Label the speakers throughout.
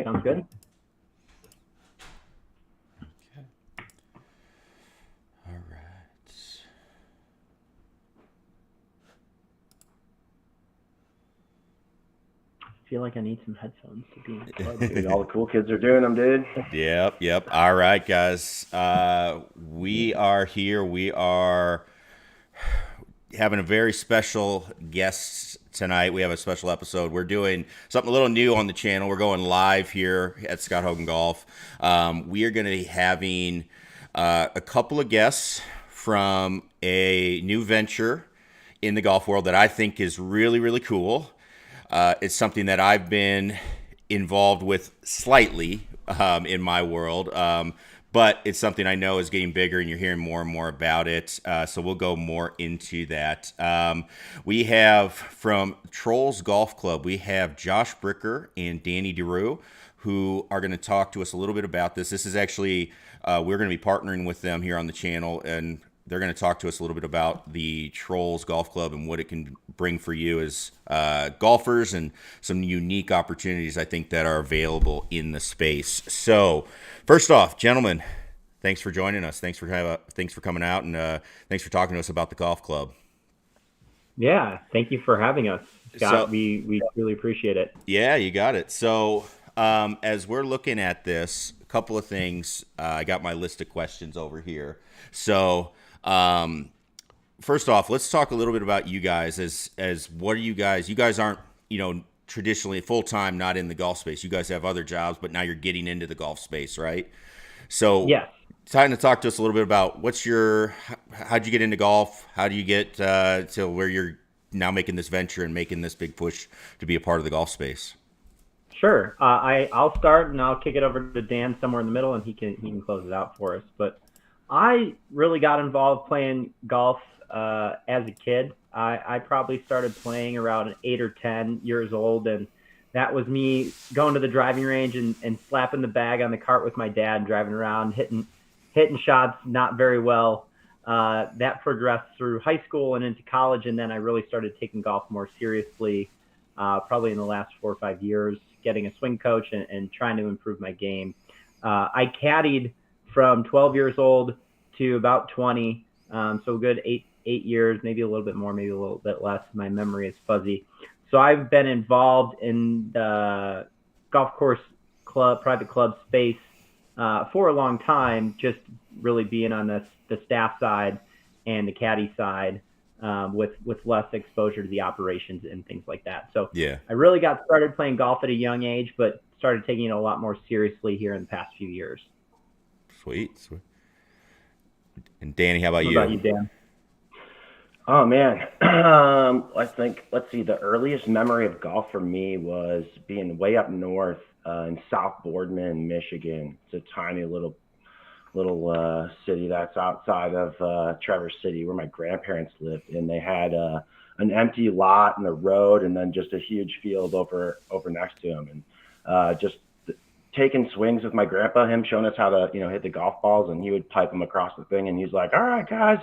Speaker 1: Sounds good.
Speaker 2: Okay. All right.
Speaker 1: I feel like I need some headphones to be in the club.
Speaker 3: Dude, all the cool kids are doing them, dude.
Speaker 2: Yep, yep. All right, guys. We are here. We are having a very special guest tonight. We have a special episode. We're doing something a little new on the channel. We're going live here at Scott Hogan Golf. We are going to be having a couple of guests from a new venture in the golf world that I think is really, really cool. It's something that I've been involved with slightly in my world. But it's something I know is getting bigger, and you're hearing more and more about it. So we'll go more into that. We have from Trolls Golf Club, we have Josh Bricker and Danny DeRue, who are going to talk to us a little bit about this. This is actually, we're going to be partnering with them here on the channel, and they're going to talk to us a little bit about the Trolls Golf Club and what it can bring for you as golfers, and some unique opportunities I think that are available in the space. So, first off, gentlemen, thanks for joining us. Thanks for coming out, and thanks for talking to us about the golf club.
Speaker 1: Yeah, thank you for having us, Scott.
Speaker 2: So,
Speaker 1: We really appreciate it.
Speaker 2: yeah, you got it. So, as we're looking at this, a couple of things. I got my list of questions over here. So, first off, let's talk a little bit about you guys. As what are you guys? You guys aren't, traditionally full time, not in the golf space. You guys have other jobs, but now you're getting into the golf space, right? So,
Speaker 1: Yes.
Speaker 2: trying to talk to us a little bit about how'd you get into golf? How do you get to where you're now making this venture and making this big push to be a part of the golf space?
Speaker 1: Sure. I'll start and I'll kick it over to Dan somewhere in the middle, and he can close it out for us. But I really got involved playing golf as a kid. I probably started playing around 8 or 10 years old, and that was me going to the driving range and slapping the bag on the cart with my dad and driving around, hitting shots not very well. That progressed through high school and into college, and then I really started taking golf more seriously, probably in the last 4 or 5 years, getting a swing coach and trying to improve my game. I caddied from 12 years old to about 20, so a good eight years, maybe a little bit more, maybe a little bit less. My memory is fuzzy. So I've been involved in the golf course club, private club space for a long time, just really being on the staff side and the caddy side, with less exposure to the operations and things like that. So
Speaker 2: Yeah.
Speaker 1: I really got started playing golf at a young age, but started taking it a lot more seriously here in the past few years.
Speaker 2: Sweet, sweet. And Danny, how about
Speaker 1: What
Speaker 2: you?
Speaker 1: about you, Dan?
Speaker 3: Oh man, I think let's see. The earliest memory of golf for me was being way up north in South Boardman, Michigan. It's a tiny little city that's outside of Traverse City, where my grandparents lived, and they had an empty lot and a road, and then just a huge field over next to them, and just taking swings with my grandpa, him showing us how to hit the golf balls, and he would pipe them across the thing, and he's like, "All right, guys,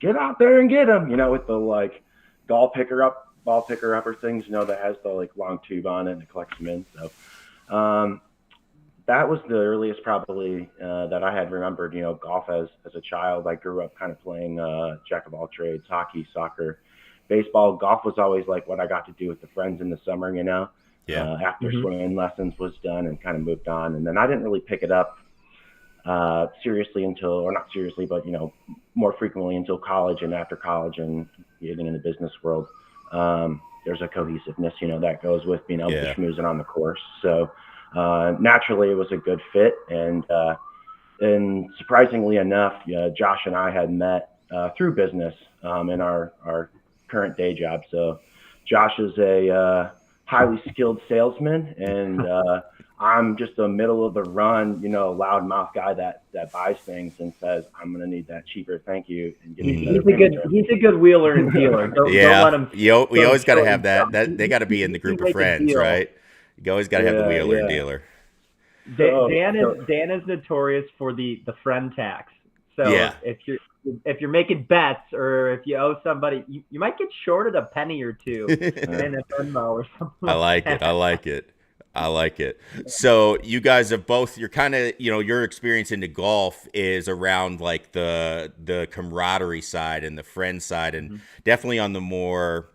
Speaker 3: get out there and get them," with the like ball picker upper things, that has the like long tube on it and it collects them in. So that was the earliest probably that I had remembered, golf as a child. I grew up kind of playing jack of all trades, hockey, soccer, baseball. Golf was always like what I got to do with the friends in the summer.
Speaker 2: Yeah.
Speaker 3: After
Speaker 1: Mm-hmm.
Speaker 3: swimming lessons was done, and kind of moved on. And then I didn't really pick it up seriously until, or not seriously, but more frequently until college, and after college and getting in the business world. There's a cohesiveness, that goes with being able
Speaker 2: Yeah.
Speaker 3: to schmooze it on the course. So naturally, it was a good fit, and surprisingly enough, Josh and I had met through business in our current day job. So Josh is a highly skilled salesman, and I'm just a middle of the run, loudmouth guy that buys things and says, "I'm going to need that cheaper, thank you," and get
Speaker 1: He's,
Speaker 3: a
Speaker 1: he's
Speaker 3: better
Speaker 1: a good
Speaker 3: payment term.
Speaker 1: he's a good wheeler and dealer. Don't let
Speaker 2: Yeah.
Speaker 1: him
Speaker 2: We
Speaker 1: sell
Speaker 2: always got to
Speaker 1: short
Speaker 2: have that.
Speaker 1: himself.
Speaker 2: They got to be in the
Speaker 1: He
Speaker 2: group of
Speaker 1: make a
Speaker 2: friends,
Speaker 1: deal.
Speaker 2: right? You always got to have the
Speaker 3: Yeah,
Speaker 2: wheeler and
Speaker 3: yeah.
Speaker 2: dealer.
Speaker 3: So,
Speaker 1: Dan is notorious for the friend tax. So
Speaker 2: Yeah.
Speaker 1: if you're making bets, or if you owe somebody, you might get shorted a penny or two in a Venmo or something
Speaker 2: I
Speaker 1: like
Speaker 2: like it.
Speaker 1: that.
Speaker 2: I like it. I like it. So you guys have both, you're kind of, your experience into golf is around like the camaraderie side and the friend side, and
Speaker 1: Mm-hmm.
Speaker 2: definitely on the more,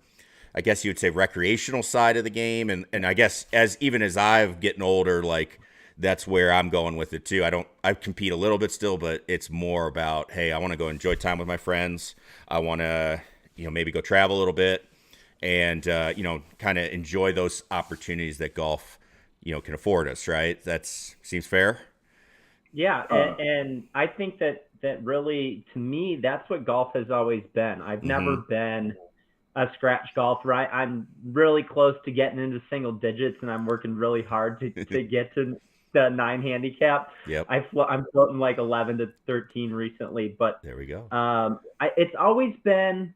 Speaker 2: I guess you would say, recreational side of the game. And I guess even as I've getting older, like that's where I'm going with it too. I compete a little bit still, but it's more about, hey, I want to go enjoy time with my friends. I want to, maybe go travel a little bit and, kind of enjoy those opportunities that golf, can afford us, right? That's seems fair.
Speaker 1: Yeah,
Speaker 3: Uh,
Speaker 1: and I think that really, to me, that's what golf has always been. I've never
Speaker 2: Mm-hmm.
Speaker 1: been a scratch golfer. I'm really close to getting into single digits, and I'm working really hard to get to the 9 handicap.
Speaker 2: Yep.
Speaker 1: I'm floating like 11 to 13 recently, but
Speaker 2: There we go.
Speaker 1: it's always been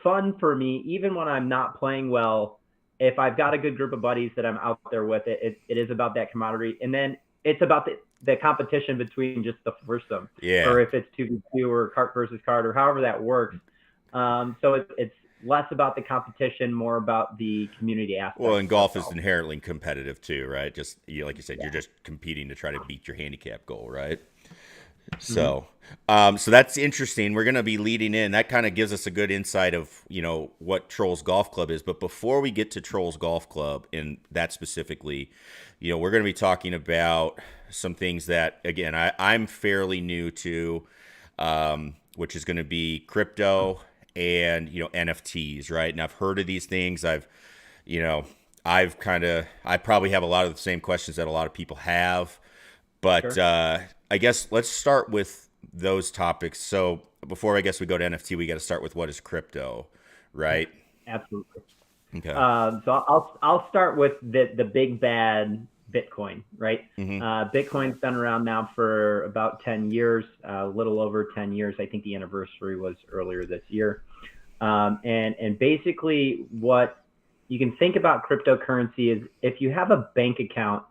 Speaker 1: fun for me, even when I'm not playing well. If I've got a good group of buddies that I'm out there with, it is about that camaraderie, and then it's about the competition between just the foursome,
Speaker 2: Yeah.
Speaker 1: or if it's 2v2 or cart versus cart or however that works. So it's less about the competition, more about the community
Speaker 2: Well,
Speaker 1: aspect
Speaker 2: and
Speaker 1: of
Speaker 2: golf is
Speaker 1: golf.
Speaker 2: inherently competitive too, right? Just like you said, you're
Speaker 1: Yeah.
Speaker 2: just competing to try to beat your handicap goal, right?
Speaker 1: Mm-hmm.
Speaker 2: So, so that's interesting. We're going to be leading in. That kind of gives us a good insight of what Trolls Golf Club is. But before we get to Trolls Golf Club and that specifically, we're going to be talking about some things that again I'm fairly new to, which is going to be crypto and NFTs, right? And I've heard of these things. You know, I probably have a lot of the same questions that a lot of people have. But
Speaker 1: Sure.
Speaker 2: I guess let's start with those topics. So before I guess we go to NFT, we got to start with what is crypto, right?
Speaker 1: Absolutely.
Speaker 2: Okay.
Speaker 1: So I'll start with the big bad Bitcoin, right?
Speaker 2: Mm-hmm.
Speaker 1: Bitcoin's been around now for about 10 years, a little over 10 years. I think the anniversary was earlier this year. And basically, what you can think about cryptocurrency is if you have a bank account,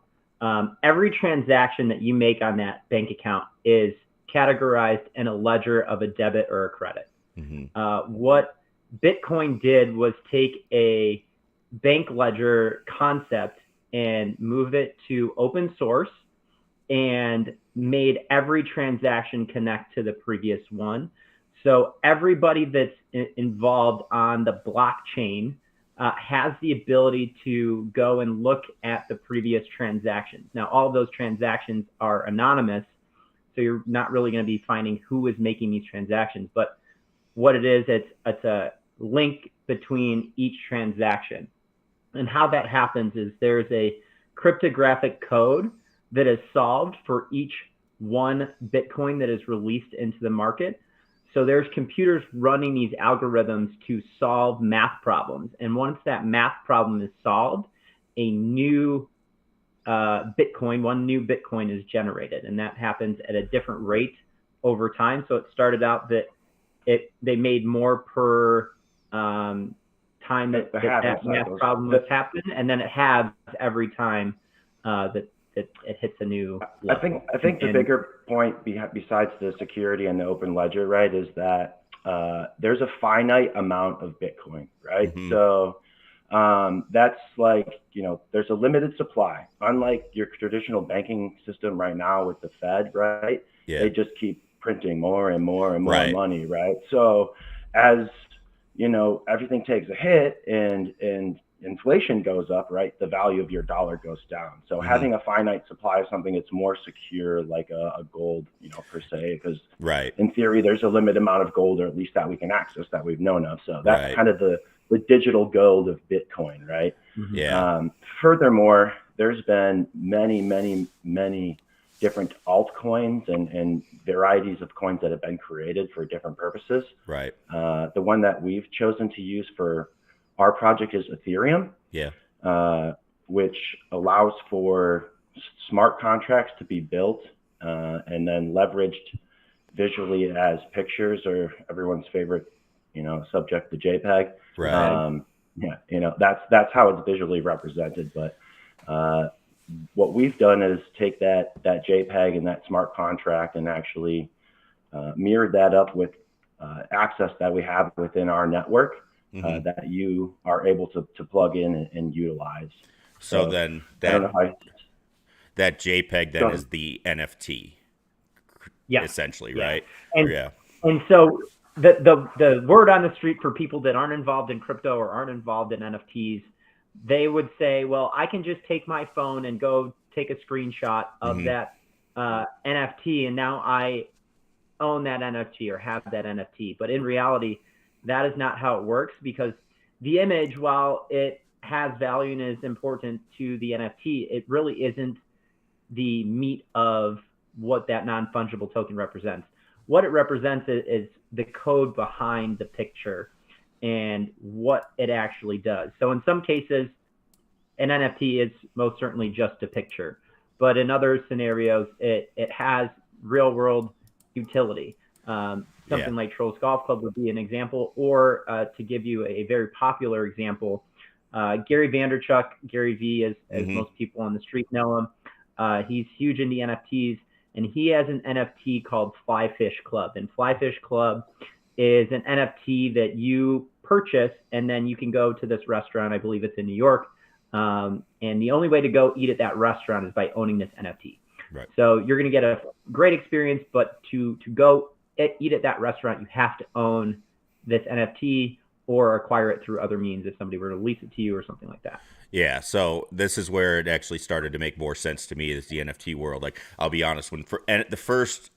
Speaker 1: every transaction that you make on that bank account is categorized in a ledger of a debit or a credit.
Speaker 2: Mm-hmm.
Speaker 1: What Bitcoin did was take a bank ledger concept and move it to open source and made every transaction connect to the previous one. So everybody that's involved on the blockchain has the ability to go and look at the previous transactions. Now, all of those transactions are anonymous, so you're not really going to be finding who is making these transactions. But what it is, it's a link between each transaction. And how that happens is there's a cryptographic code that is solved for each one Bitcoin that is released into the market. So there's computers running these algorithms to solve math problems. And once that math problem is solved, a new one new Bitcoin is generated. And that happens at a different rate over time. So it started out that they made more per time that math problem was happening, and then it halves every time that it hits a new level.
Speaker 3: I think the bigger point besides the security and the open ledger, right, is that there's a finite amount of Bitcoin, right?
Speaker 2: Mm-hmm.
Speaker 3: So that's like, there's a limited supply. Unlike your traditional banking system right now with the Fed, right?
Speaker 2: Yeah.
Speaker 3: They just keep printing more and more and more
Speaker 2: Right.
Speaker 3: money, right? So as everything takes a hit and inflation goes up, right, the value of your dollar goes down. So
Speaker 2: Mm-hmm.
Speaker 3: having a finite supply of something that's more secure, like a gold, per se, because
Speaker 2: Right.
Speaker 3: in theory, there's a limited amount of gold, or at least that we can access that we've known of. So that's
Speaker 2: Right.
Speaker 3: kind of the digital gold of Bitcoin, right?
Speaker 1: Mhm.
Speaker 2: Yeah.
Speaker 3: Furthermore, there's been many, many, many different altcoins and varieties of coins that have been created for different purposes.
Speaker 2: Right.
Speaker 3: The one that we've chosen to use for our project is Ethereum,
Speaker 2: Yeah.
Speaker 3: which allows for smart contracts to be built and then leveraged visually as pictures, or everyone's favorite, subject, the JPEG.
Speaker 2: Right.
Speaker 3: Yeah, that's how it's visually represented. But what we've done is take that JPEG and that smart contract and actually mirrored that up with access that we have within our network
Speaker 2: Mm-hmm.
Speaker 3: that you are able to plug in and utilize.
Speaker 2: So
Speaker 3: So
Speaker 2: then
Speaker 3: I don't know how.
Speaker 2: that JPEG then is the NFT,
Speaker 1: Yeah,
Speaker 2: essentially,
Speaker 1: yeah,
Speaker 2: right?
Speaker 1: and
Speaker 2: Yeah.
Speaker 1: and so the word on the street for people that aren't involved in crypto or aren't involved in NFTs, they would say, well, I can just take my phone and go take a screenshot of
Speaker 2: Mm-hmm.
Speaker 1: that NFT, and now I own that NFT or have that NFT. But in reality, that is not how it works, because the image, while it has value and is important to the NFT, it really isn't the meat of what that non-fungible token represents. What it represents is the code behind the picture and what it actually does. So in some cases, an NFT is most certainly just a picture, but in other scenarios, it has real world utility.
Speaker 2: Yeah.
Speaker 1: Something like Trolls Golf Club would be an example, or to give you a very popular example, Gary Vanderchuck, Gary V, as
Speaker 2: Mm-hmm.
Speaker 1: most people on the street know him. He's huge in the NFTs, and he has an NFT called Fly Fish Club. And Fly Fish Club is an NFT that you purchase, and then you can go to this restaurant. I believe it's in New York. And the only way to go eat at that restaurant is by owning this NFT.
Speaker 2: Right.
Speaker 1: So you're going to get a great experience, but to go eat at that restaurant, you have to own this NFT or acquire it through other means if somebody were to lease it to you or something like that.
Speaker 2: Yeah, so this is where it actually started to make more sense to me, is the NFT world. Like, I'll be honest, and the first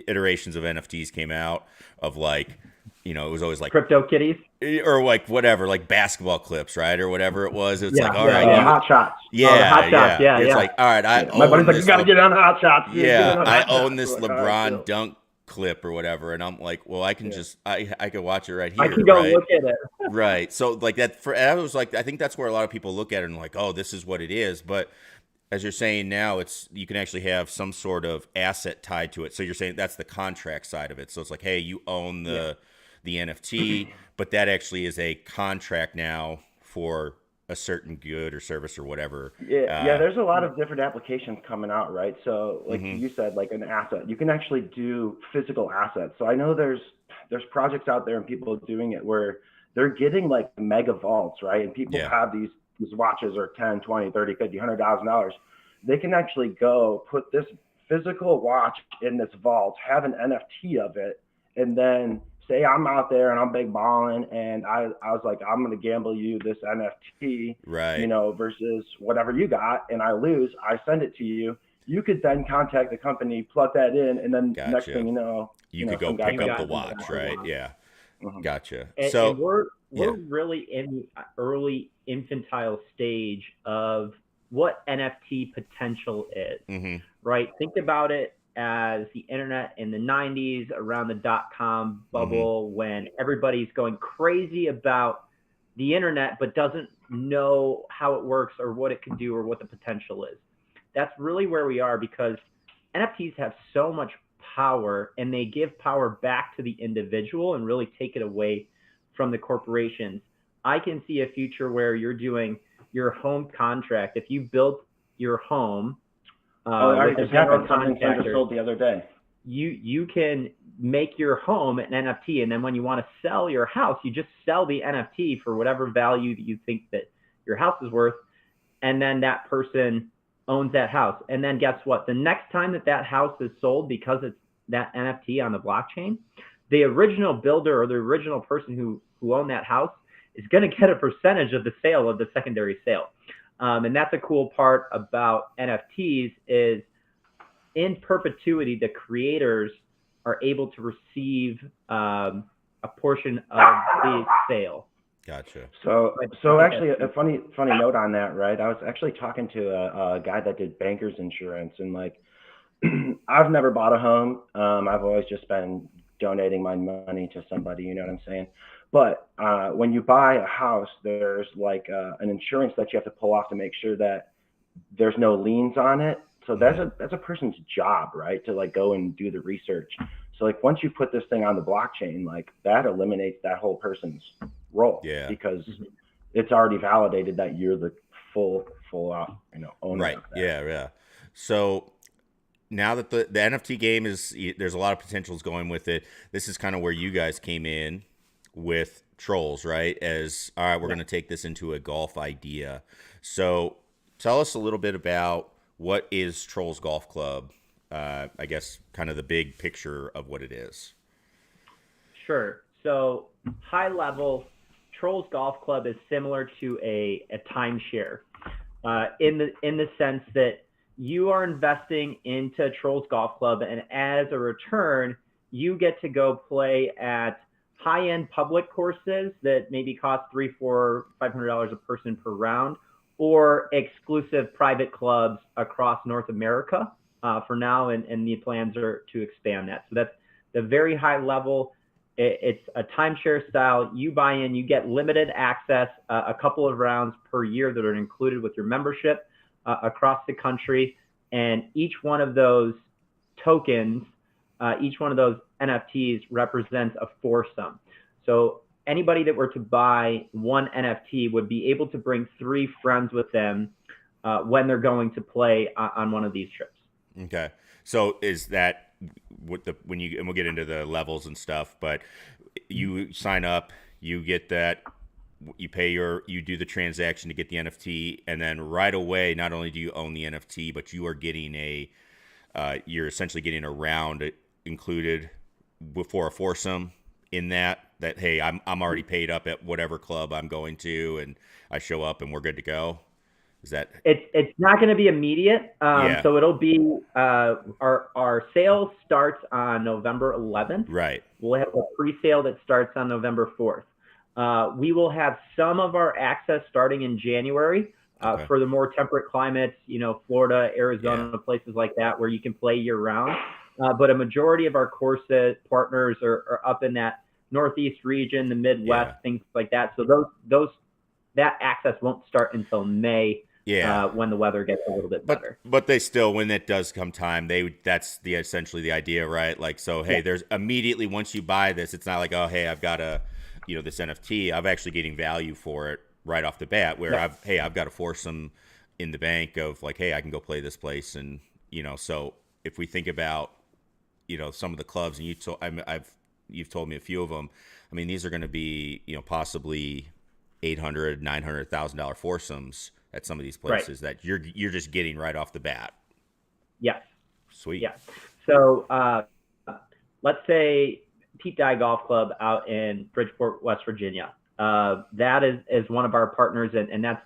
Speaker 2: iterations of NFTs came out, of like, it was always like
Speaker 1: Crypto kitties,
Speaker 2: or like whatever, like basketball clips, right, or whatever it was. It's like, all
Speaker 1: yeah,
Speaker 2: right,
Speaker 1: yeah.
Speaker 3: Hot shots.
Speaker 1: Oh, the
Speaker 2: yeah,
Speaker 1: hot shots,
Speaker 2: yeah.
Speaker 1: yeah,
Speaker 2: It's
Speaker 1: yeah.
Speaker 2: like, all right, I
Speaker 3: My buddy's
Speaker 2: own
Speaker 3: like, you
Speaker 2: this.
Speaker 3: got to get on hot shots. Dude. Get
Speaker 2: Yeah,
Speaker 3: on
Speaker 2: I
Speaker 3: hot
Speaker 2: own
Speaker 3: shots.
Speaker 2: this
Speaker 3: Like, all right,
Speaker 2: LeBron
Speaker 3: cool.
Speaker 2: dunk clip or whatever, and I'm like, well, I can just, I could watch it right here,
Speaker 1: I can go
Speaker 2: right?
Speaker 1: look at it.
Speaker 2: Right. So like that, I was like, I think that's where a lot of people look at it and like, oh, this is what it is. But as you're saying now, you can actually have some sort of asset tied to it. So you're saying that's the contract side of it. So it's like, hey, you own the NFT, but that actually is a contract now for a certain good or service or whatever.
Speaker 3: Yeah, there's a lot of different applications coming out, right? So, like
Speaker 2: Mm-hmm.
Speaker 3: you said, like an asset, you can actually do physical assets. So I know there's projects out there and people doing it where they're getting like mega vaults, right? And people
Speaker 2: Yeah.
Speaker 3: have these watches are 10, 20, 30, 50, $100,000. They can actually go put this physical watch in this vault, have an NFT of it, and then say I'm out there and I'm big balling and I was like, I'm going to gamble you this NFT,
Speaker 2: Right.
Speaker 3: versus whatever you got, and I lose, I send it to you. You could then contact the company, plug that in, and then next
Speaker 2: Gotcha.
Speaker 3: thing you know,
Speaker 2: You could go
Speaker 3: some guy
Speaker 2: pick up the
Speaker 3: comes
Speaker 2: watch, right? Yeah.
Speaker 3: Mhm.
Speaker 2: Gotcha.
Speaker 1: And
Speaker 2: So
Speaker 1: we're
Speaker 2: yeah.
Speaker 1: really in the early infantile stage of what NFT potential is,
Speaker 2: Mm-hmm.
Speaker 1: right? Think about it as the internet in the 90s, around the dot-com bubble, when everybody's going crazy about the internet but doesn't know how it works or what it can do or what the potential is. That's really where we are, because NFTs have so much power, and they give power back to the individual and really take it away from the corporations. I can see a future where you're doing your home contract. If you built your home
Speaker 3: Oh, it already
Speaker 1: with a
Speaker 3: just
Speaker 1: general
Speaker 3: happened. Something just
Speaker 1: contractor,
Speaker 3: sold the other day.
Speaker 1: you can make your home an NFT, and then when you want to sell your house, you just sell the NFT for whatever value that you think that your house is worth, and then that person owns that house. And then guess what? The next time that house is sold, because it's that NFT on the blockchain, the original builder or the original person who owned that house is going to get a percentage of the sale of the secondary sale. And that's a cool part about NFTs is, in perpetuity, the creators are able to receive a portion of the sale.
Speaker 2: Gotcha.
Speaker 3: So actually, a funny note on that, right? I was actually talking to a guy that did banker's insurance, and like, I've never bought a home. I've always just been donating my money to somebody. You know what I'm saying? But when you buy a house, there's like an insurance that you have to pull off to make sure that there's no liens on it. So that's a person's job, right? To like go and do the research. So like once you put this thing on the blockchain, like that eliminates that whole person's role.
Speaker 2: Yeah.
Speaker 3: Because it's already validated that you're the full owner.
Speaker 2: Right.
Speaker 3: Of that.
Speaker 2: Yeah. So now that the NFT game there's a lot of potentials going with it. This is kind of where you guys came in with Trolls, right? As all right, we're going to take this into a golf idea. So tell us a little bit about what is Trolls Golf Club. I guess kind of the big picture of what it is.
Speaker 1: Sure. So high level, Trolls Golf Club is similar to a timeshare, in the sense that you are investing into Trolls Golf Club, and as a return, you get to go play at high-end public courses that maybe cost $300, $400, $500 a person per round, or exclusive private clubs across North America for now, and the plans are to expand that. So that's the very high level. It's a timeshare style. You buy in, you get limited access, a couple of rounds per year that are included with your membership across the country. And each one of those tokens, each one of those NFTs represents a foursome. So anybody that were to buy one NFT would be able to bring 3 friends with them when they're going to play on one of these trips.
Speaker 2: Okay. So is that what and we'll get into the levels and stuff, but you sign up, you get that, you do the transaction to get the NFT, and then right away, not only do you own the NFT, but you are getting you're essentially getting a round included before a foursome in that, hey, I'm already paid up at whatever club I'm going to, and I show up and we're good to go. Is that
Speaker 1: It's not going to be immediate.
Speaker 2: Yeah.
Speaker 1: So it'll be our sale starts on November 11th.
Speaker 2: Right.
Speaker 1: We'll have a pre-sale that starts on November 4th. We will have some of our access starting in January
Speaker 2: Okay.
Speaker 1: for the more temperate climates, Florida, Arizona,
Speaker 2: Yeah.
Speaker 1: places like that where you can play year round. But a majority of our course partners are up in that Northeast region, the Midwest,
Speaker 2: Yeah.
Speaker 1: things like that. So that access won't start until May.
Speaker 2: Yeah.
Speaker 1: When the weather gets a little bit better.
Speaker 2: But they still, when it does come time, that's essentially the idea, right? Like, so hey, there's immediately, once you buy this, it's not like, oh, hey, I've got this NFT, I'm actually getting value for it right off the bat, where I've got to force them in the bank of like, hey, I can go play this place. And so if we think about some of the clubs, and you've told me a few of them, I mean, these are going to be possibly $800,000, $900,000 foursomes at some of these places that you're just getting right off the bat.
Speaker 1: Yes.
Speaker 2: Sweet.
Speaker 1: Yeah. So let's say Pete Dye Golf Club out in Bridgeport, West Virginia. That is one of our partners, and that's,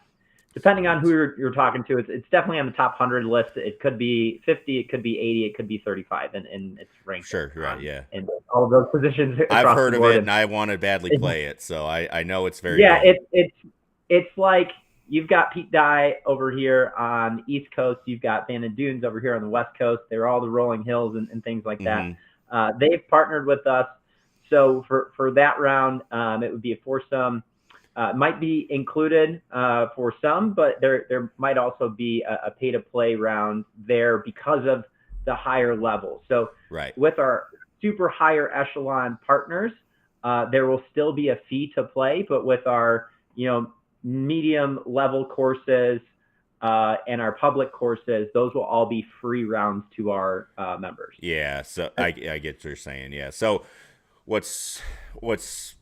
Speaker 1: depending on who you're talking to, it's definitely on the top 100 list. It could be 50, it could be 80, it could be 35, and it's ranked.
Speaker 2: Sure, right, yeah.
Speaker 1: And all of those positions.
Speaker 2: I've heard of it, and I want to badly play it, so I know it's very
Speaker 1: good. It's like, you've got Pete Dye over here on the East Coast. You've got Bandon Dunes over here on the West Coast. They're all the rolling hills and things like that. They've partnered with us. So for that round, it would be a foursome. Might be included for some, but there might also be a pay-to-play round there because of the higher level. So with our super higher echelon partners, there will still be a fee to play, but with our medium level courses and our public courses, those will all be free rounds to our members.
Speaker 2: Yeah, so I get what you're saying. Yeah, so what's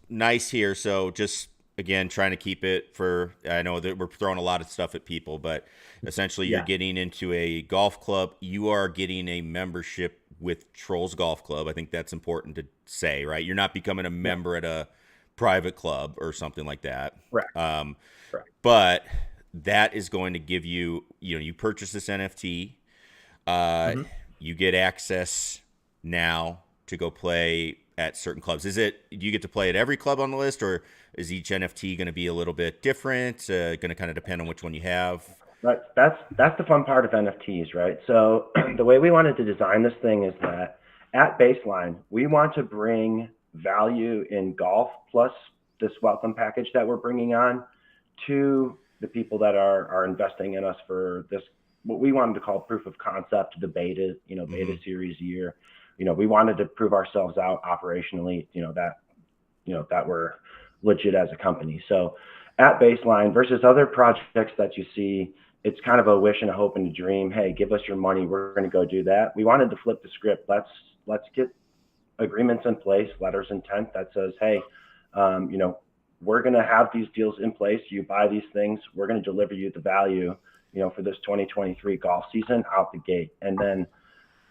Speaker 2: nice here, so just again trying to keep it for, I know that we're throwing a lot of stuff at people, but essentially you're getting into a golf club, you are getting a membership with Trolls Golf Club. I think that's important to say, right? You're not becoming a member at a private club or something like that.
Speaker 1: Correct.
Speaker 2: Correct. But that is going to give you, you purchase this NFT, you get access now to go play at certain clubs. Do you get to play at every club on the list, or is each NFT going to be a little bit different? Going to kind of depend on which one you have?
Speaker 3: Right. That's the fun part of NFTs, right? So the way we wanted to design this thing is that at baseline, we want to bring value in golf plus this welcome package that we're bringing on to the people that are investing in us for this, what we wanted to call proof of concept, the beta, beta series year. We wanted to prove ourselves out operationally, that we're legit as a company. So at baseline versus other projects that you see, it's kind of a wish and a hope and a dream. Hey, give us your money, we're going to go do that. We wanted to flip the script. Let's get agreements in place, letters of intent that says, hey, we're going to have these deals in place. You buy these things, we're going to deliver you the value, for this 2023 golf season out the gate. And then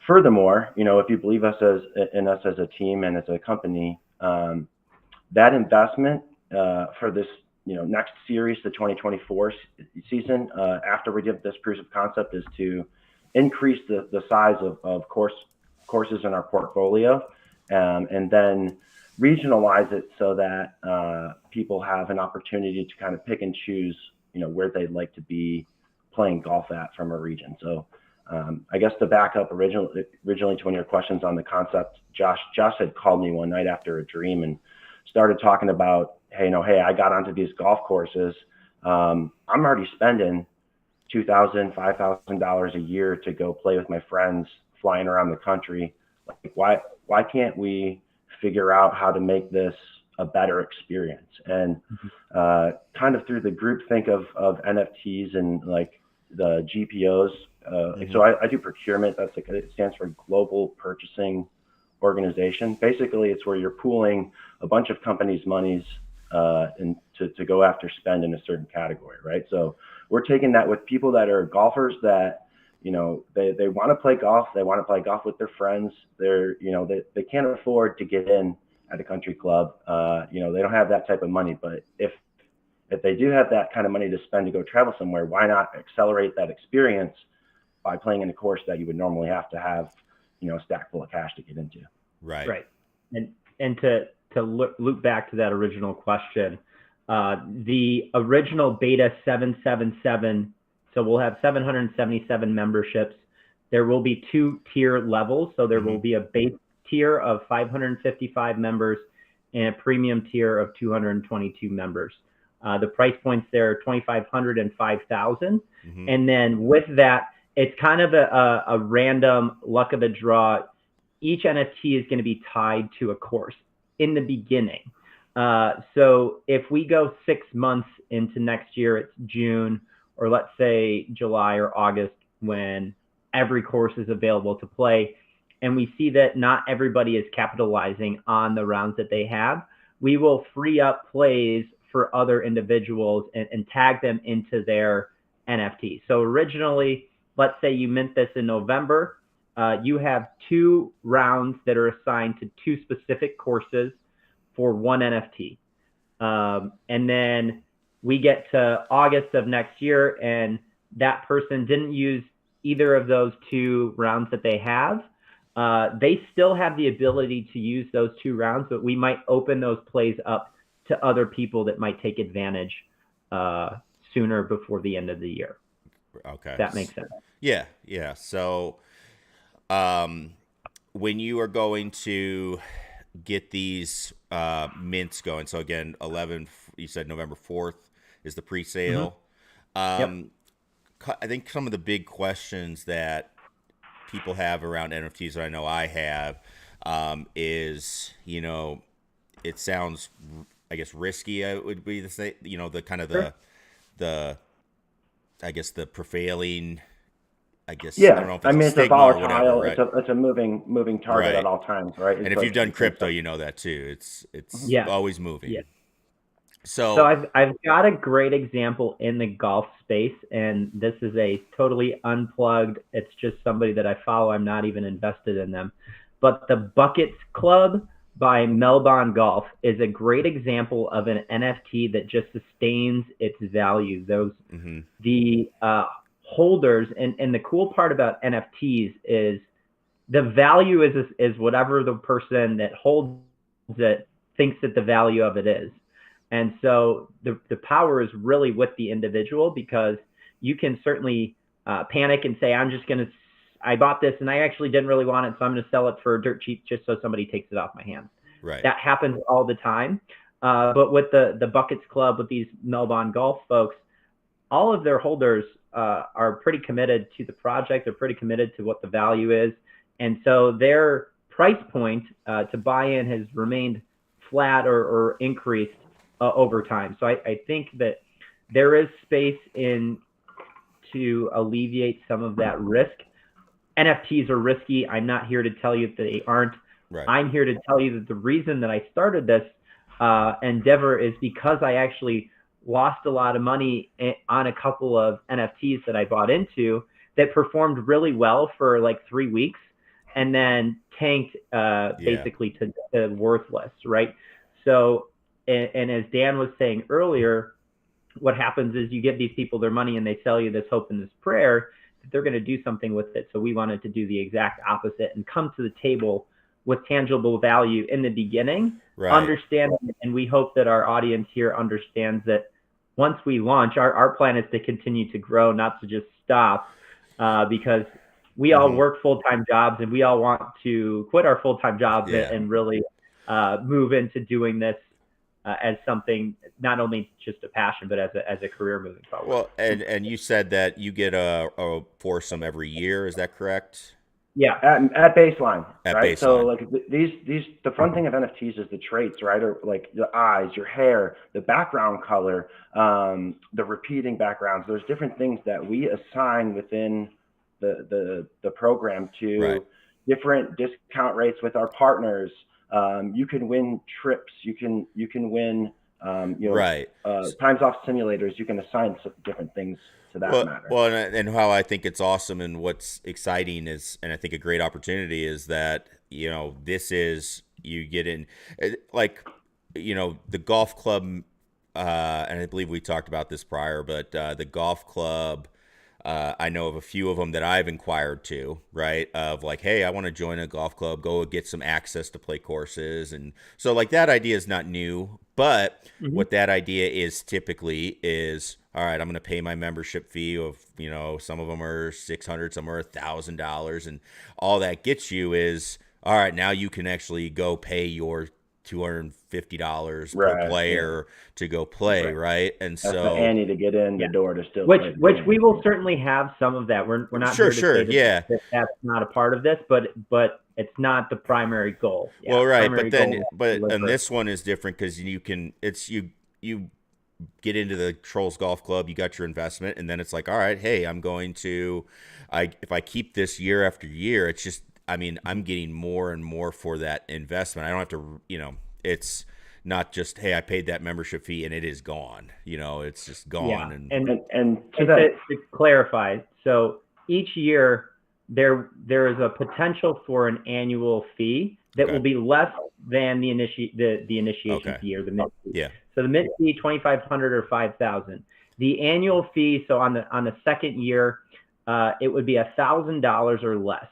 Speaker 3: furthermore, if you believe in us as a team and as a company, that investment for this next series, the 2024 season, after we give this proof of concept, is to increase the size of courses in our portfolio, and then regionalize it so that people have an opportunity to kind of pick and choose where they'd like to be playing golf at from a region. So I guess to back up originally to one of your questions on the concept, Josh had called me one night after a dream and started talking about, hey, I got onto these golf courses. I'm already spending $2,000, $5,000 a year to go play with my friends flying around the country. Like, why can't we figure out how to make this a better experience? And kind of through the group think of NFTs and like the GPOs. So I do procurement. It stands for Global Purchasing Organization. Basically, it's where you're pooling a bunch of companies' monies and to go after spend in a certain category, right? So we're taking that with people that are golfers that they want to play golf. They want to play golf with their friends. They can't afford to get in at a country club. They don't have that type of money. But if they do have that kind of money to spend to go travel somewhere, why not accelerate that experience by playing in a course that you would normally have to have a stack full of cash to get into?
Speaker 1: Right. And to loop back to that original question, the original beta 777. So we'll have 777 memberships. There will be 2 tier levels. So there will be a base tier of 555 members and a premium tier of 222 members. The price points there are $2,500 and $5,000. And then with that, it's kind of a random luck of the draw. Each NFT is going to be tied to a course in the beginning. So if we go 6 months into next year, it's June, or let's say July or August, when every course is available to play, and we see that not everybody is capitalizing on the rounds that they have, we will free up plays for other individuals and tag them into their NFT. So originally, let's say you mint this in November, you have 2 rounds that are assigned to 2 specific courses for 1 NFT. And then we get to August of next year and that person didn't use either of those 2 rounds that they have. They still have the ability to use those 2 rounds, but we might open those plays up to other people that might take advantage sooner before the end of the year.
Speaker 2: Okay.
Speaker 1: If that makes sense.
Speaker 2: Yeah. So when you are going to get these mints going, so again, you said November 4th is the pre-sale. I think some of the big questions that people have around NFTs, that I know I have, is, it sounds, I guess, risky. It would be the kind of the I guess the prevailing, I guess.
Speaker 3: Yeah,
Speaker 2: I don't know if it's
Speaker 3: it's a volatile,
Speaker 2: whatever, right?
Speaker 3: it's a moving target at all times, right?
Speaker 2: And if you've done crypto, you know that too. It's always moving.
Speaker 1: Yeah.
Speaker 2: So
Speaker 1: I've got a great example in the golf space, and this is a totally unplugged. It's just somebody that I follow. I'm not even invested in them, but the Buckets Club by Melbourne Golf is a great example of an NFT that just sustains its value. The holders, and the cool part about NFTs is the value is whatever the person that holds it thinks that the value of it is. And so the power is really with the individual, because you can certainly panic and say, I bought this and I actually didn't really want it, so I'm going to sell it for dirt cheap just so somebody takes it off my hands.
Speaker 2: Right.
Speaker 1: That happens all the time. But with the Buckets Club, with these Melbourne Golf folks, all of their holders are pretty committed to the project. They're pretty committed to what the value is. And so their price point to buy in has remained flat or increased over time. So I think that there is space to alleviate some of that risk. NFTs are risky. I'm not here to tell you that they aren't.
Speaker 2: Right.
Speaker 1: I'm here to tell you that the reason that I started this endeavor is because I actually lost a lot of money on a couple of NFTs that I bought into that performed really well for like 3 weeks and then tanked
Speaker 2: Yeah.
Speaker 1: basically to worthless, right? So, and as Dan was saying earlier, what happens is you give these people their money and they sell you this hope and this prayer that they're going to do something with it. So we wanted to do the exact opposite and come to the table with tangible value in the beginning,
Speaker 2: Right.
Speaker 1: understanding, and we hope that our audience here understands that once we launch, our plan is to continue to grow, not to just stop, because we all
Speaker 2: Hmm.
Speaker 1: work full-time jobs and we all want to quit our full-time jobs
Speaker 2: Yeah.
Speaker 1: and really move into doing this as something not only just a passion, but as a career moving forward.
Speaker 2: Well, and you said that you get a foursome every year. Is that correct?
Speaker 1: Yeah.
Speaker 3: At baseline,
Speaker 2: At
Speaker 3: right? So
Speaker 2: baseline.
Speaker 3: like these the fun thing of NFTs is the traits, right? Or like the eyes, your hair, the background color, the repeating backgrounds. There's different things that we assign within the program
Speaker 2: Right.
Speaker 3: to different discount rates with our partners. You can win trips. You can win
Speaker 2: Right.
Speaker 3: times off simulators. You can assign different things to that
Speaker 2: Well,
Speaker 3: matter.
Speaker 2: well, and how I think it's awesome and what's exciting is, and I think a great opportunity is that this is you get in, like, the golf club, and I believe we talked about this prior, but the golf club. I know of a few of them that I've inquired to, right? Of like, hey, I want to join a golf club, go get some access to play courses. And so, like, that idea is not new. But
Speaker 1: Mm-hmm.
Speaker 2: what that idea is typically is, all right, I'm going to pay my membership fee of, some of them are 600, some are $1,000. And all that gets you is, all right, now you can actually go pay your $250 per
Speaker 3: Right. Yeah.
Speaker 2: player to go play,
Speaker 3: Right.
Speaker 2: right? And
Speaker 3: That's the
Speaker 2: so,
Speaker 3: ante to get in the
Speaker 1: Yeah.
Speaker 3: door to still
Speaker 1: Which
Speaker 3: play the
Speaker 1: which we
Speaker 3: game.
Speaker 1: will certainly have some of that. We're not
Speaker 2: sure,
Speaker 1: here to
Speaker 2: sure,
Speaker 1: say
Speaker 2: yeah.
Speaker 1: that that's not a part of this, but it's not the primary goal. Yeah,
Speaker 2: Well, right, but
Speaker 1: primary
Speaker 2: then,
Speaker 1: goal is to
Speaker 2: but and
Speaker 1: deliver.
Speaker 2: this one is different because you get into the Trolls Golf Club, you got your investment, and then it's like, all right, hey, I'm going to, if I keep this year after year, it's just, I mean, I'm getting more and more for that investment. I don't have to, it's not just, hey, I paid that membership fee and it is gone. It's just gone,
Speaker 1: Yeah,
Speaker 2: and
Speaker 3: And to
Speaker 1: and
Speaker 3: that,
Speaker 1: to clarify, so each year there is a potential for an annual fee that will
Speaker 2: okay,
Speaker 1: be less than the initiation
Speaker 2: okay,
Speaker 1: fee or the mint fee.
Speaker 2: yeah,
Speaker 1: So the mint fee 2,500 or 5,000. The annual fee, so on the second year, it would be $1,000 or less.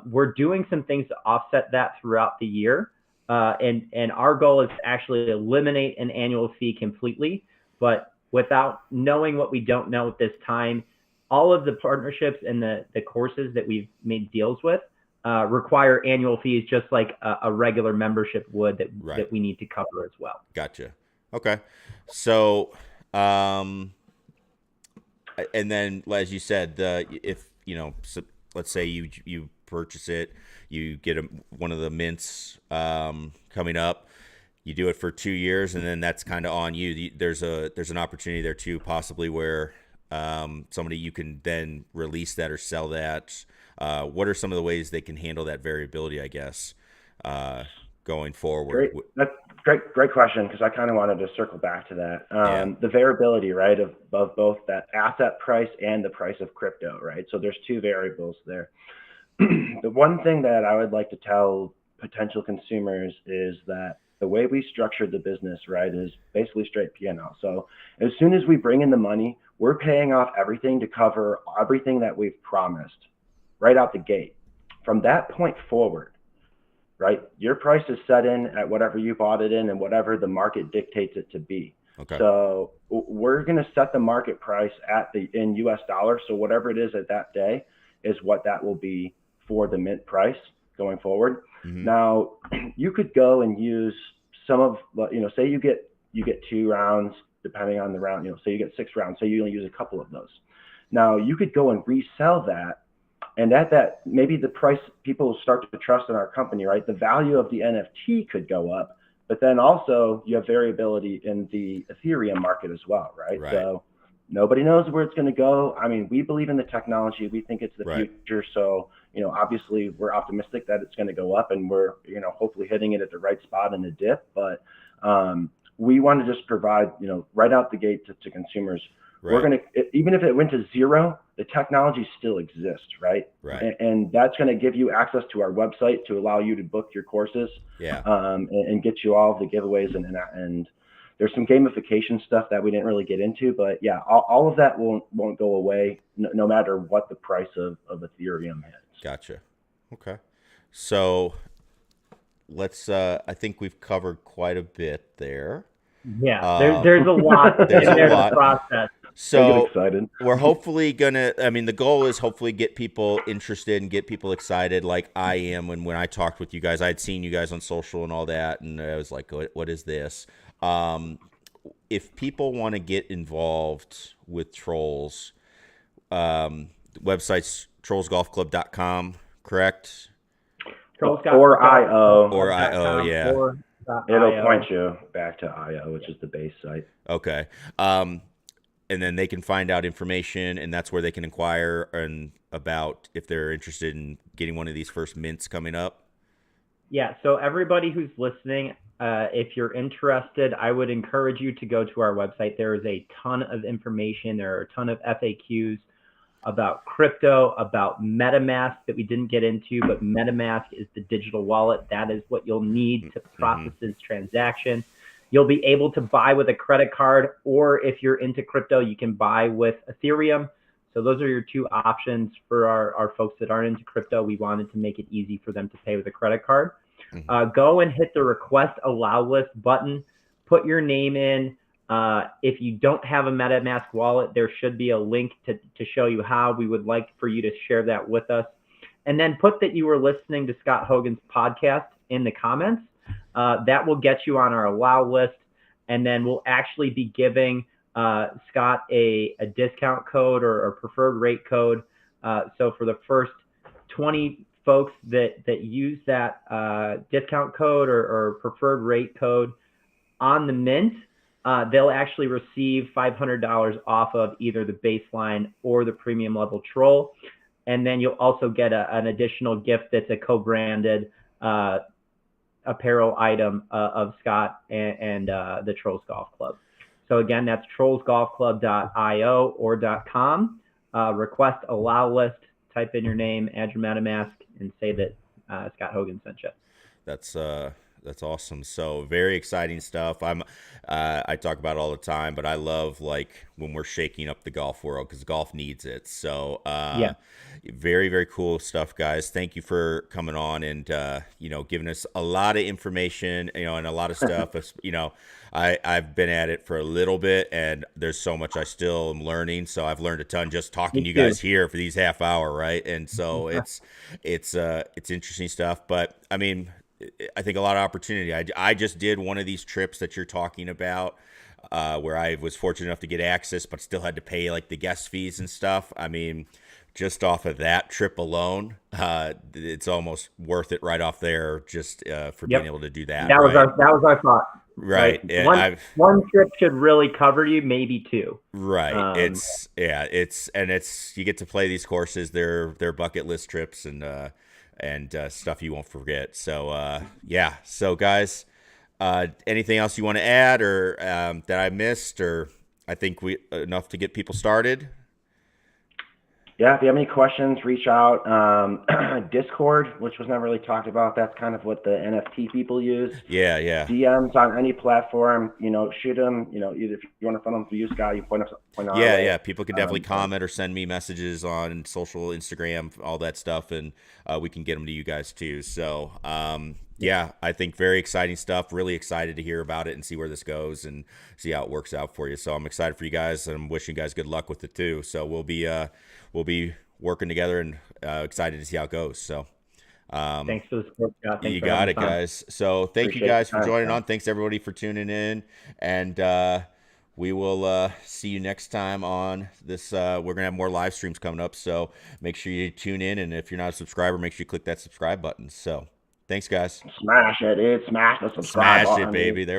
Speaker 1: We're doing some things to offset that throughout the year, and our goal is to actually eliminate an annual fee completely. But without knowing what we don't know at this time, all of the partnerships and the courses that we've made deals with require annual fees, just like a regular membership would
Speaker 2: right,
Speaker 1: that we need to cover as well.
Speaker 2: gotcha, okay, so, and then as you said, if so, let's say you purchase it, you get one of the mints coming up, you do it for 2 years, and then that's kind of on you. There's an opportunity there too, possibly where somebody you can then release that or sell that. What are some of the ways they can handle that variability, I guess, going forward?
Speaker 3: great, that's great question, because I kind of wanted to circle back to that.
Speaker 2: Yeah.
Speaker 3: The variability, right, of both that asset price and the price of crypto, right? So there's two variables there. The one thing that I would like to tell potential consumers is that the way we structured the business, right, is basically straight P&L. So as soon as we bring in the money, we're paying off everything to cover everything that we've promised right out the gate. From that point forward, right, your price is set in at whatever you bought it in and whatever the market dictates it to be.
Speaker 2: Okay.
Speaker 3: So we're going to set the market price in US dollars. So whatever it is at that day is what that will be for the mint price going forward.
Speaker 2: Mm-hmm.
Speaker 3: Now, you could go and use some of, say you get 2 rounds, depending on the round, say you get 6 rounds, so you only use a couple of those. Now you could go and resell that, and at that, maybe the price, people will start to trust in our company, right? The value of the NFT could go up, but then also you have variability in the Ethereum market as well, right?
Speaker 2: Right.
Speaker 3: So nobody knows where it's going to go. I mean, we believe in the technology. We think it's the
Speaker 2: Right.
Speaker 3: future. So, obviously we're optimistic that it's going to go up, and we're, hopefully hitting it at the right spot in the dip. But we want to just provide, right out the gate to consumers. We're
Speaker 2: Right.
Speaker 3: going to, even if it went to zero, the technology still exists, right?
Speaker 2: Right.
Speaker 3: And that's going to give you access to our website to allow you to book your courses,
Speaker 2: Yeah.
Speaker 3: and get you all of the giveaways, and there's some gamification stuff that we didn't really get into, but yeah, all of that won't go away, no matter what the price of Ethereum hits.
Speaker 2: Gotcha. Okay. So let's I think we've covered quite a bit there.
Speaker 1: Yeah, there's a lot
Speaker 2: There's
Speaker 1: in
Speaker 2: a
Speaker 1: there to
Speaker 2: lot.
Speaker 1: process.
Speaker 3: I get
Speaker 2: So
Speaker 3: excited.
Speaker 2: we're hopefully gonna. I mean, the goal is hopefully get people interested and get people excited, like I am. When I talked with you guys, I had seen you guys on social and all that, and I was like, "What is this?" If people want to get involved with trolls, the website's trollsgolfclub.com, correct?
Speaker 3: Or IO.
Speaker 2: Or IO, yeah.
Speaker 3: It'll point you back to IO, which is the base site.
Speaker 2: Okay. And then they can find out information, and that's where they can inquire and about if they're interested in getting one of these first mints coming up.
Speaker 1: Yeah, so everybody who's listening, if you're interested, I would encourage you to go to our website. There is a ton of information. There are a ton of FAQs about crypto, about MetaMask that we didn't get into, but MetaMask is the digital wallet. That is what you'll need to process this transaction. You'll be able to buy with a credit card, or if you're into crypto, you can buy with Ethereum. So those are your two options for our folks that aren't into crypto. We wanted to make it easy for them to pay with a credit card. Go and hit the request allow list button, put your name in. If you don't have a MetaMask wallet, there should be a link to show you how. We would like for you to share that with us. And then put that you were listening to Scott Hogan's podcast in the comments. That will get you on our allow list. And then we'll actually be giving Scott a discount code or preferred rate code. So for the first 20 folks that use that discount code or preferred rate code on the mint, they'll actually receive $500 off of either the baseline or the premium level troll. And then you'll also get an additional gift that's a co-branded apparel item of Scott and the Trolls Golf Club. So again, that's trollsgolfclub.io or .com. Request allow list, type in your name, add your MetaMask, and say that Scott Hogan sent you.
Speaker 2: That's awesome. So very exciting stuff. I talk about it all the time, but I love like when we're shaking up the golf world because golf needs it. So
Speaker 1: yeah,
Speaker 2: very, very cool stuff, guys. Thank you for coming on and giving us a lot of information, and a lot of stuff. I've been at it for a little bit, and there's so much I still am learning. So I've learned a ton just talking to you guys here for these half hour, right? And so it's interesting stuff. But I mean, I think a lot of opportunity. I just did one of these trips that you're talking about, where I was fortunate enough to get access, but still had to pay like the guest fees and stuff. I mean, just off of that trip alone, it's almost worth it right off there, just for being able to do that.
Speaker 1: That was our thought.
Speaker 2: Right.
Speaker 1: One trip should really cover you, maybe two.
Speaker 2: Right. It's you get to play these courses. They're bucket list trips and stuff you won't forget. So So guys, anything else you want to add or that I missed, or I think we enough to get people started?
Speaker 3: Yeah, if you have any questions, reach out. Discord, which was never really talked about, that's kind of what the NFT people use.
Speaker 2: Yeah.
Speaker 3: DMs on any platform, shoot them. Either if you want to find them for you, Scott, you point out.
Speaker 2: Yeah. People can definitely comment or send me messages on social, Instagram, all that stuff, and we can get them to you guys too. So I think very exciting stuff. Really excited to hear about it and see where this goes and see how it works out for you. So I'm excited for you guys, and I'm wishing you guys good luck with it too. So we'll be working together and excited to see how it goes. So
Speaker 1: thanks for the support, Scott.
Speaker 2: You got it, guys. So thank you guys for joining on. Thanks everybody for tuning in, and we will see you next time on this. We're gonna have more live streams coming up, so make sure you tune in. And if you're not a subscriber, make sure you click that subscribe button. So thanks, guys.
Speaker 3: Smash it, dude. Smash the subscribe button.
Speaker 2: Smash it, baby. There.